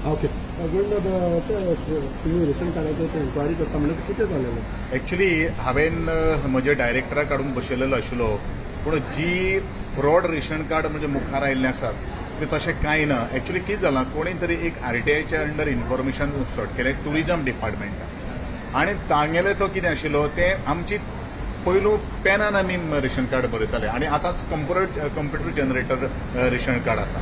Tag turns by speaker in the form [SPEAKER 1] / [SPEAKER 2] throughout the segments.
[SPEAKER 1] Okay तुम्ही ration कार्डाचेर enquiry करता म्हणजे कितें जालेलें
[SPEAKER 2] एक्चुअली हांवें म्हज्या डायरेक्टरा काडून बसयलेलो आशिल्लो पूण जी फ्रॉड रेशन कार्ड म्हणजे मुखार आयिल्लें आसात ते तशें कांय ना. एक्चुअली कितें जालां कोणी तरी एक RTIच्या अंडर इन्फॉर्मेशन सॉर्ट केलें टुरिजम डिपार्टमेंटान आनी तांगेले तो कितें आशिल्लो ते आमची पयलू पेनान आमी रेशन कार्ड बरयताले आनी आतां कंप्युटर जनरेटर रेशन कार्ड आसा.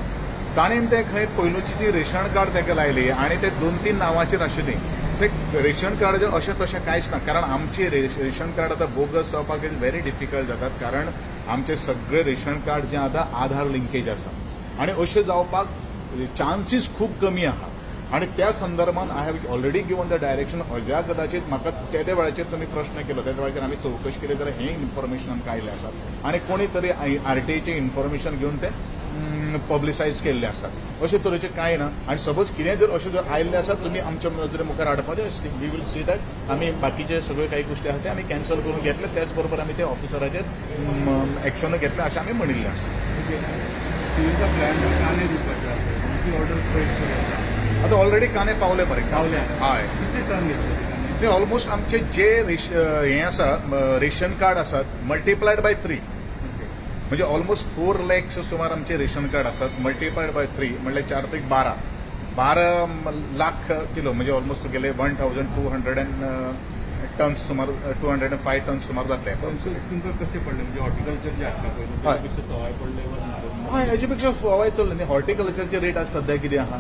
[SPEAKER 2] ताणेन ते खंय पयलूची जी रेशन कार्ड ताका लायली आनी ते 2-3 नांवांचेर आशिल्लीं ते रेशन कार्ड अशें तशें कांयच ना. कारण आमची रेशन कार्ड आतां बोगस जावपाक इज व्हेरी डिफिकल्ट जातात कारण आमचे सगळे रेशन कार्ड जे आतां आधार लिंकेज आसा आनी अशें जावपाक चान्सीस खूब कमी आहा. आणि त्या संदर्भात I have already given the direction अद्या कदाचित म्हाका त्या वेळाचेर तुमी प्रश्न केलो त्या वेळाचेर आमी चवकशी केली जाल्यार हें इन्फॉर्मेशन आमकां आयिल्लें आसा आनी कोणी तरी RTIचें इन्फॉर्मेशन घेवन ते पब्लिसायज केल्ले आसात. अशे तरेचें कांय ना आनी सपोज कितें जर अशें जर आयिल्लें आसा तुमी आमच्या नजरे मुखार हाडपाचें वी विल सी दॅट आमी बाकीचे सगळे काही गोश्टी आसा ते आमी कॅन्सल करून घेतले त्याच बरोबर आमी ते ऑफिसराचेर एक्शन घेतलें अशें आमी म्हणिल्लें आसा. आता ऑलरेडी काने पावले बरे हय ते ऑलमोस्ट आमचे जे हे आसा रेशन कार्ड आसात मल्टिप्लायड बाय 3 म्हणजे ऑलमोस्ट 4 lakhs सुमार आमचे रेशन कार्ड आसात मल्टिप्लायड बाय 3 म्हणजे 4 ते 12 लाख किलो म्हणजे ऑलमोस्ट तुगेले 1200 टन्स सुमार 205 टन्स सुमार जातले.
[SPEAKER 1] तुमकां कशें पडलें म्हणजे हॉर्टिकल्चर जे हाडटा पळय त्यापेक्षा सवाय पडले
[SPEAKER 2] हय हेजे पेक्षा सवाय चल्ले न्ही. हॉर्टिकल्चरचे रेट आज सध्या कितें आहा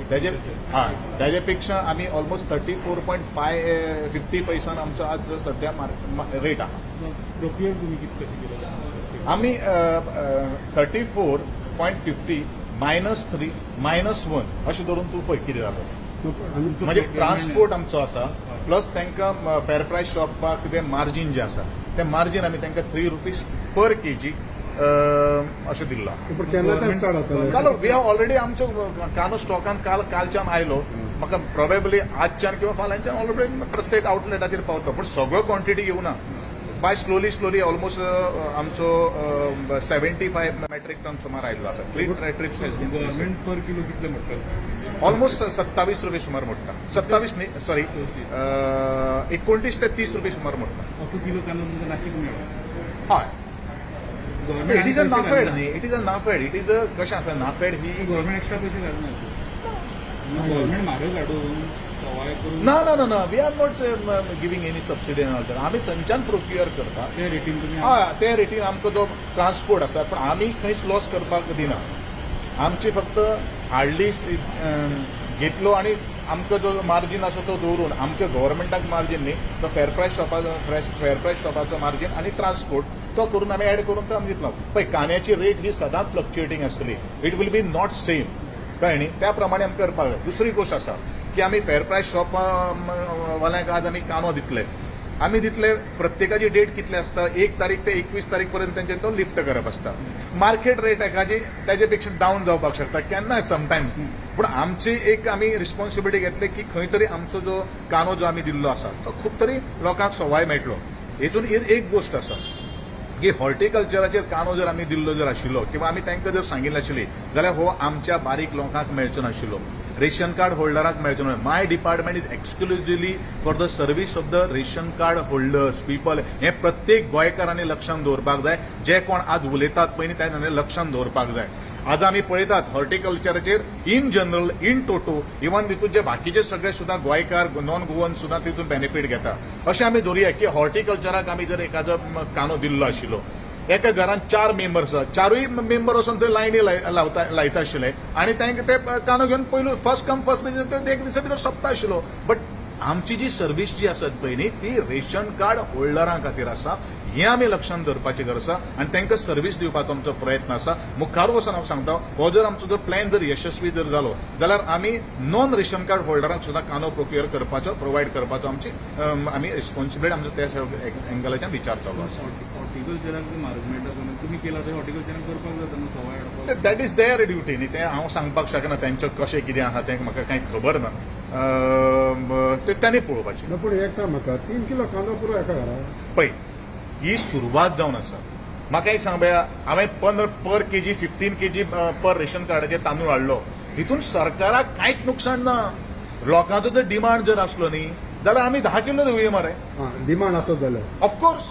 [SPEAKER 2] त्याचे पेक्षा आम्ही ऑलमोस्ट 34.50 पैसान आमचो आज सध्या रेट आहा.
[SPEAKER 1] प्रोक्युअर तुम्ही किती कशी केलं
[SPEAKER 2] आम्ही 34.50 -3 -1 अशें धरून तूं पळय कितें जाता म्हणजे ट्रान्सपोर्ट आमचो आसा प्लस तांकां फेर प्रायस शॉपाक ते मार्जीन जे आसा ते मार्जीन आमी तांकां 3 रुपीज पर kg अशें दिल्लो. जालो वी हॅव ऑलरेडी आमचो कानो स्टॉकान कालच्यान आयलो म्हाका प्रोबेबली आजच्यान किंवा फाल्यांच्यान ऑलरेडी प्रत्येक आउटलेटाचेर पावता पूण सगळो क्वॉन्टिटी येवना बाय स्लोली ऑलमोस्ट आमचो 75 मेट्रीक टन सुमार आयिल्लो आसा. 3 ट्रिप्स
[SPEAKER 1] गव्हर्नमेंट पर किलो कितले म्हणटा
[SPEAKER 2] ऑलमोस्ट 27 रुपये सुमार मोडटा. 27 न्ही सॉरी 29 ते 30 रुपये सुमार मोडटा.
[SPEAKER 1] असो किलो कांदो तुमकां नाशिक मेळ्ळो
[SPEAKER 2] हय इट इज अ नाफेड न्ही it is a NAFED it is a कशें आसा नाफेड ही
[SPEAKER 1] गव्हर्नमेंट एक्स्ट्रा पयशे घालना गव्हर्नमेंट म्हारग हाडून सवाय करून
[SPEAKER 2] ना we are not giving any subsidy all आमी थंयच्यान प्रोक्युअर करता
[SPEAKER 1] ते रेटीन तुमी
[SPEAKER 2] हय ते रेटीन आमकां जो ट्रान्सपोर्ट आसा पण आमी खंयच लॉस करपाक दिना. आमची फक्त हार्डली घेतलो आनी आमकां जो मार्जीन आसा तो दवरून आमकां गव्हर्नमेंटाक मार्जीन न्ही तो फेर प्रायस शॉपाचो मार्जीन आनी ट्रान्सपोर्ट तो करून आमी ऍड करून तो आमी दितलो. पळय कांद्याची रेट ही सदांच फ्लक्च्युएटींग आसतली it will be not same कळ्ळें न्ही त्या प्रमाणे आमकां करपाक जाय. दुसरी गोश्ट आसा की आमी फेर प्रायस शॉप वाल्यांक आज आमी कांदो दितले आमी दितले प्रत्येकाची डेट कितली आसता 1 तारीख ते 21 तारीख पर्यंत तेंचे तो लिफ्ट करप आसता. मार्केट रेट एकाची तेजे पेक्षा डावन जावपाक शकता केन्नाय समटायम्स पूण आमची एक आमी रिस्पॉन्सिबिलिटी घेतली की खंय तरी आमचो जो कांदो जो आमी दिल्लो आसा तो खूब तरी लोकांक सवाय मेळटलो. हेतून एक गोश्ट आसा की हॉर्टिकल्चराचेर कांदो जर आमी दिल्लो जर आशिल्लो किंवा आमी तांकां जर सांगिल्लें आशिल्ली जाल्यार हो आमच्या बारीक लोकांक मेळचो नाशिल्लो रेशन कार्ड होल्डराक मेळचो ना. My department is exclusively for the service of the ration card holders people हे प्रत्येक गोंयकारांनी लक्षांत दवरपाक जाय. जे कोण आज उलयतात पळय न्ही तांणी लक्षांत दवरपाक जाय. आज आमी पळयतात हॉर्टिकल्चराचेर in general in toto even तितून जे बाकीचे सगळे सुद्धा गोंयकार नॉन गोवन सुद्धा तितून बेनिफीट घेता. अशें आमी धरुया की हॉर्टिकल्चराक आमी जर एखादो कांदो दिल्लो आशिल्लो एका घरान 4 मेंबर्स आसात 4य मेंबर वचून थंय लायनी लायता आशिल्ले आनी तांकां ते कांदो घेवन पयलू फर्स्ट कम फर्स्ट बेजीस एक दिसा भितर सोंपता आशिल्लो. बट आमची जी सर्व्हिस जी आसत पळय न्ही ती रेशन कार्ड होल्डरां खातीर आसा हें आमी लक्षांत दवरपाची गरज आसा आनी तांकां सर्व्हिस दिवपाचो आमचो प्रयत्न आसा. मुखार वचून हांव सांगता हो जर आमचो जर प्लॅन जर यशस्वी जर जालो जाल्यार आमी नॉन रेशन कार्ड होल्डरांक सुद्धा कांदो प्रोक्युअर करपाचो प्रोवायड करपाचो आमची आमी रिस्पॉन्सिबिलिटी आमचो त्या एंगलाच्यान विचार चालू आसा.
[SPEAKER 1] हॉर्टिकल्चराक म्हारग मेळटा तुमी केला थंय हॉर्टिकल्चराक करपाक जाता न्हू सवाय हाडपाक
[SPEAKER 2] दॅट इज देयर ड्युटी न्ही तें हांव सांगपाक शकना तेंचें कशें कितें आहा तें म्हाका कांय खबर ना तें तांणी पळोवपाचें.
[SPEAKER 1] पूण एक सांग म्हाका 3 किलो कांदो पुरो एका घरा
[SPEAKER 2] पळय ही सुरवात जावन आसा म्हाका एक सांग भया, हांवें पर केजी 15 केजी पर रेशन कार्डाचेर तांदूळ हाडलो, हितून सरकाराक कांयच नुकसाण ना. लोकांचो जर डिमांड जर आसलो न्ही जाल्यार आमी 10 किलो दिवया मरे.
[SPEAKER 3] डिमांड आसत जाल्यार
[SPEAKER 2] ऑफकोर्स.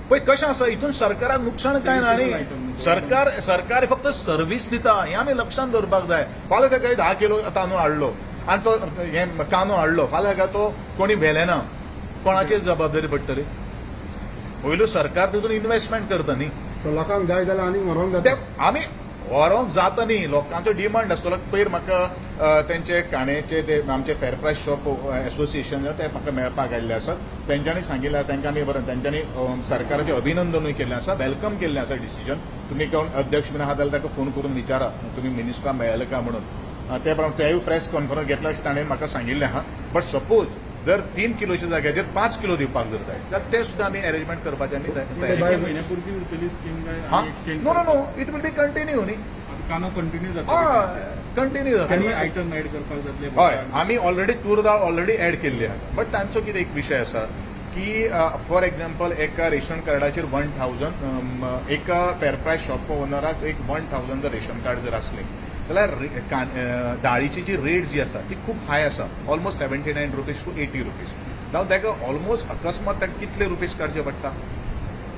[SPEAKER 2] पळय कशें आसा, हितून सरकाराक नुकसाण कांय ना न्ही. सरकार फक्त सर्व्हिस दिता, हें आमी लक्षांत दवरपाक जाय. फाल्यां सकाळीं 10 किलो तांदूळ हाडलो आनी तो हें कांदो हाडलो, फाल्यां सकाळीं तो कोणी व्हेले ना, कोणाचेर जबाबदारी पडटली? पयलू सरकार तितून इन्व्हेस्टमेंट करता न्ही.
[SPEAKER 3] सो लोकांक जाय जाल्यार आनीक व्हरोंक
[SPEAKER 2] ते
[SPEAKER 3] जाता.
[SPEAKER 2] आमी व्हरोंक जाता न्ही. लोकांचो डिमांड आसतलो. पयर म्हाका तेंचे काणयेचे ते आमचे फेर प्रायस शॉप एसोसिएशन ते म्हाका मेळपाक आयिल्ले आसात. तेंच्यांनी सांगिल्लें तेंकां आमी बरें, तेंच्यांनी सरकाराचें अभिनंदनूय केल्लें आसा, वेलकम केल्लें आसा डिसिजन. तुमी कोण अध्यक्ष बीन आहा जाल्यार ताका फोन करून विचारा तुमी मिनिस्टराक मेळ्ळे काय म्हणून. ते प्रमाणे तेय प्रेस कॉन्फरन्स घेतल्या अशें ताणें म्हाका सांगिल्लें आहा. बट सपोज जर 3 किलोच्या जाग्याचेर 5 किलो दिवपाक जर जाय जाल्यार ते सुद्दां आमी अरेंजमेंट करपाचें आनी तयारी
[SPEAKER 1] एक महिन्यापूर्वी उरतली स्कीम
[SPEAKER 2] हा
[SPEAKER 1] काय एक्सटेंड
[SPEAKER 2] नो इट विल बी कंटिन्यू न्ही.
[SPEAKER 1] कानो कंटिन्यू
[SPEAKER 2] हय
[SPEAKER 1] जाता
[SPEAKER 2] कंटिन्यू
[SPEAKER 1] आनी
[SPEAKER 2] जाता.
[SPEAKER 1] आयटम ऍड करपाक जातले.
[SPEAKER 2] हय आमी ऑलरेडी तूर दाळ ऑलरेडी ऍड केल्ली आसा. बट तांचो कितें एक विशय आसा की फॉर एक्झाम्पल एका रेशन कार्डाचेर 1000 एका फेर प्रायस शॉप ओनराक एक 1000 जर रेशन कार्ड जर आसलें जाल्यार दाळीची जी रेट जी आसा ती खूब हाय आसा, ऑलमोस्ट 79 रुपीज टू 80 रुपीज. जावं ताका ऑलमोस्ट अकस्मात ताका कितले रुपीज काडचे पडटा?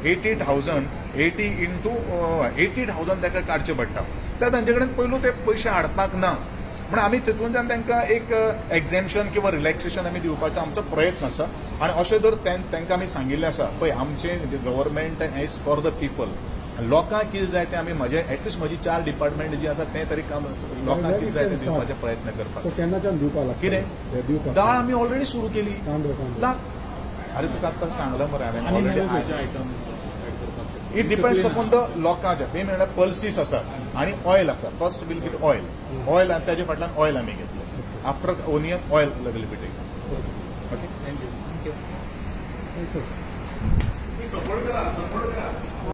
[SPEAKER 2] 80,000 80 इंटू 80,000 ताका काडचे पडटा. त्या तांचे कडेन पयलू ते पयशे हाडपाक ना. म्हणून आमी तितूंतल्यान तांकां एक एक्झेम्पशन किंवा रिलॅक्सेशन आमी दिवपाचो आमचो प्रयत्न आसा. आनी अशें जर तांकां आमी सांगिल्लें आसा पळय आमचें government is for the people. लोकांक कितें जाय तें आमी एटलिस्ट म्हजी 4 डिपार्टमेंट जी आसा तें तरी काम लोकांक कितें जाय तें दिवपाचे प्रयत्न
[SPEAKER 3] सो
[SPEAKER 2] करपाक.
[SPEAKER 3] केन्नाच्यान दिवपाक लागता
[SPEAKER 2] कितें
[SPEAKER 3] दिवपाक
[SPEAKER 2] दाळ आमी ऑलरेडी सुरू केली.
[SPEAKER 3] तांदूळ
[SPEAKER 2] अरे तुका आतां सांगलां मरे हांवें
[SPEAKER 1] आनी
[SPEAKER 2] ऑलरेडी.
[SPEAKER 1] आयटम ऍड करपाक
[SPEAKER 2] इट डिपेंड्स अपॉन द लोकांचे. मेन म्हणल्यार पल्सीस आसात आनी ऑयल आसा. फर्स्ट वील बी ऑयल आनी ताजे फाटल्यान ऑयल आमी घेतले. After onion oil will be taken. Okay
[SPEAKER 1] thank you.
[SPEAKER 3] Thank you.
[SPEAKER 2] Support करा.